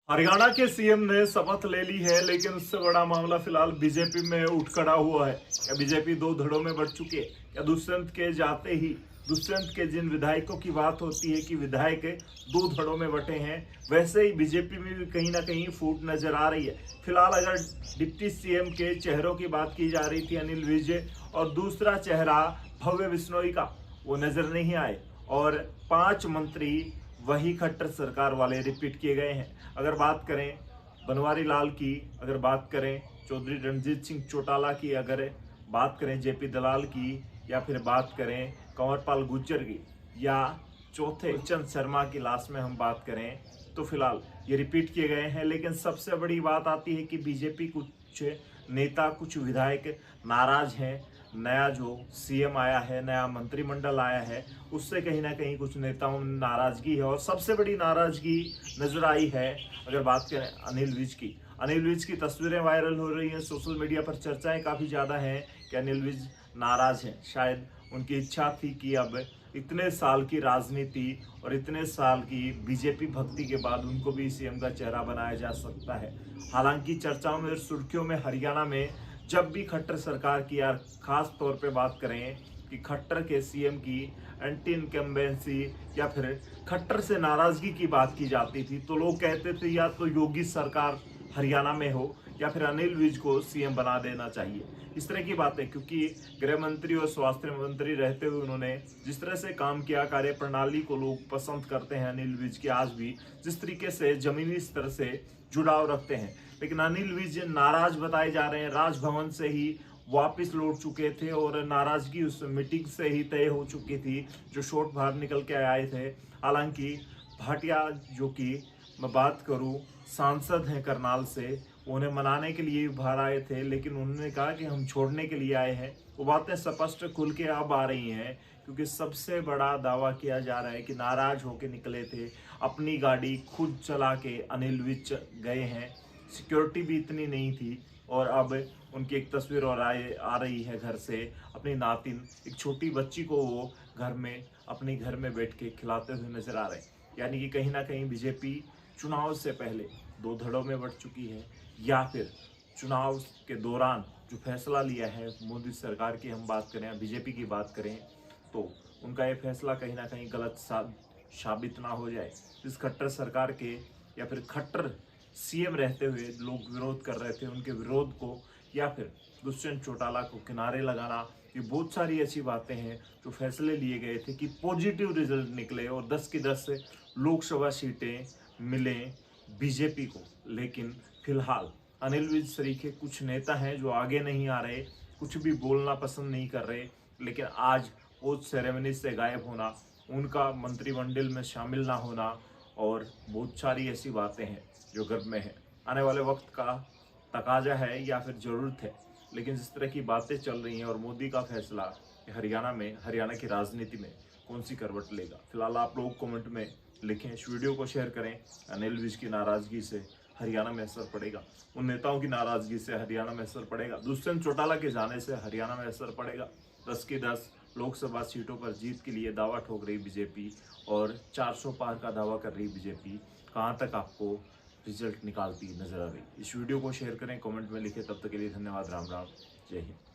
हरियाणा के सीएम ने शपथ ले ली है, लेकिन उससे बड़ा मामला फिलहाल बीजेपी में उठ खड़ा हुआ है। क्या बीजेपी दो धड़ों में बढ़ चुकी है? क्या दुष्यंत के जाते ही दुष्यंत के जिन विधायकों की बात होती है कि विधायक दो धड़ों में बटे हैं, वैसे ही बीजेपी में भी कहीं ना कहीं फूट नजर आ रही है। फिलहाल अगर डिप्टी सीएम के चेहरों की बात की जा रही थी, अनिल विज, और दूसरा चेहरा भव्य बिश्नोई का, वो नजर नहीं आए और 5 मंत्री वही खट्टर सरकार वाले रिपीट किए गए हैं। अगर बात करें बनवारी लाल की, अगर बात करें चौधरी रणजीत सिंह चौटाला की, अगर बात करें जेपी दलाल की, या फिर बात करें कंवरपाल गुर्जर की, या चौथे चंद शर्मा की लास्ट में हम बात करें, तो फिलहाल ये रिपीट किए गए हैं। लेकिन सबसे बड़ी बात आती है कि बीजेपी कुछ नेता, कुछ विधायक नाराज हैं। नया जो सीएम आया है, नया मंत्रिमंडल आया है, उससे कहीं ना कहीं कुछ नेताओं में नाराजगी है। और सबसे बड़ी नाराजगी नजर आई है, अगर बात करें अनिल विज की। अनिल विज की तस्वीरें वायरल हो रही हैं, सोशल मीडिया पर चर्चाएं काफी ज्यादा हैं कि अनिल विज नाराज हैं। शायद उनकी इच्छा थी कि अब इतने साल की राजनीति और इतने साल की बीजेपी भक्ति के बाद उनको भी सीएम का चेहरा बनाया जा सकता है। हालांकि चर्चाओं में, सुर्खियों में हरियाणा में जब भी खट्टर सरकार की, यार खास तौर पे बात करें कि खट्टर के सीएम की एंटी इनकम्बेंसी या फिर खट्टर से नाराजगी की बात की जाती थी, तो लोग कहते थे या तो योगी सरकार हरियाणा में हो या फिर अनिल विज को सीएम बना देना चाहिए। इस तरह की बातें, क्योंकि गृह मंत्री और स्वास्थ्य मंत्री रहते हुए उन्होंने जिस तरह से काम किया, कार्य प्रणाली को लोग पसंद करते हैं अनिल विज की। आज भी जिस तरीके से जमीनी स्तर से जुड़ाव रखते हैं, लेकिन अनिल विज नाराज बताए जा रहे हैं। राजभवन से ही वापस लौट चुके थे और नाराजगी उस मीटिंग से ही तय हो चुकी थी जो शॉट बाहर निकल के आए थे। हालांकि भाटिया, जो कि मैं बात करूं सांसद हैं करनाल से, उन्हें मनाने के लिए बाहर आए थे, लेकिन उन्होंने कहा कि हम छोड़ने के लिए आए हैं। वो बातें स्पष्ट खुल के अब आ रही हैं, क्योंकि सबसे बड़ा दावा किया जा रहा है कि नाराज होकर निकले थे, अपनी गाड़ी खुद चला के अनिल विज गए हैं, सिक्योरिटी भी इतनी नहीं थी। और अब उनकी एक तस्वीर और आ रही है घर से, अपनी नातिन, एक छोटी बच्ची को वो घर में, अपने घर में बैठ के खिलाते हुए नजर आ रहे हैं। यानी कि कहीं ना कहीं बीजेपी चुनाव से पहले दो धड़ों में बढ़ चुकी है, या फिर चुनाव के दौरान जो फैसला लिया है मोदी सरकार की हम बात करें, बीजेपी की बात करें, तो उनका ये फैसला कहीं ना कहीं गलत साबित ना हो जाए। इस खट्टर सरकार के या फिर खट्टर सीएम रहते हुए लोग विरोध कर रहे थे, उनके विरोध को या फिर दुष्यंत चौटाला को किनारे लगाना, ये बहुत सारी ऐसी बातें हैं जो फैसले लिए गए थे कि पॉजिटिव रिजल्ट निकले और 10 की 10 लोकसभा सीटें मिलें बीजेपी को। लेकिन फिलहाल अनिल विज सरीखे कुछ नेता हैं जो आगे नहीं आ रहे, कुछ भी बोलना पसंद नहीं कर रहे। लेकिन आज ओथ सेरेमनी से गायब होना, उनका मंत्रिमंडल में शामिल ना होना, और बहुत सारी ऐसी बातें हैं जो गर्भ में है। आने वाले वक्त का तकाजा है या फिर ज़रूरत है। लेकिन जिस तरह की बातें चल रही हैं और मोदी का फैसला हरियाणा में, हरियाणा की राजनीति में कौन सी करवट लेगा, फिलहाल आप लोग कमेंट में लिखें, इस वीडियो को शेयर करें। अनिल विज की नाराजगी से हरियाणा में असर पड़ेगा, उन नेताओं की नाराजगी से हरियाणा में असर पड़ेगा, दुष्यंत चौटाला के जाने से हरियाणा में असर पड़ेगा। 10 की 10 लोकसभा सीटों पर जीत के लिए दावा ठोक रही बीजेपी और 400 पार का दावा कर रही बीजेपी। कहां तक आपको रिजल्ट निकालती नजर आ रही? इस वीडियो को शेयर करें, कमेंट में लिखें। तब तक के लिए धन्यवाद। राम राम, जय हिंद।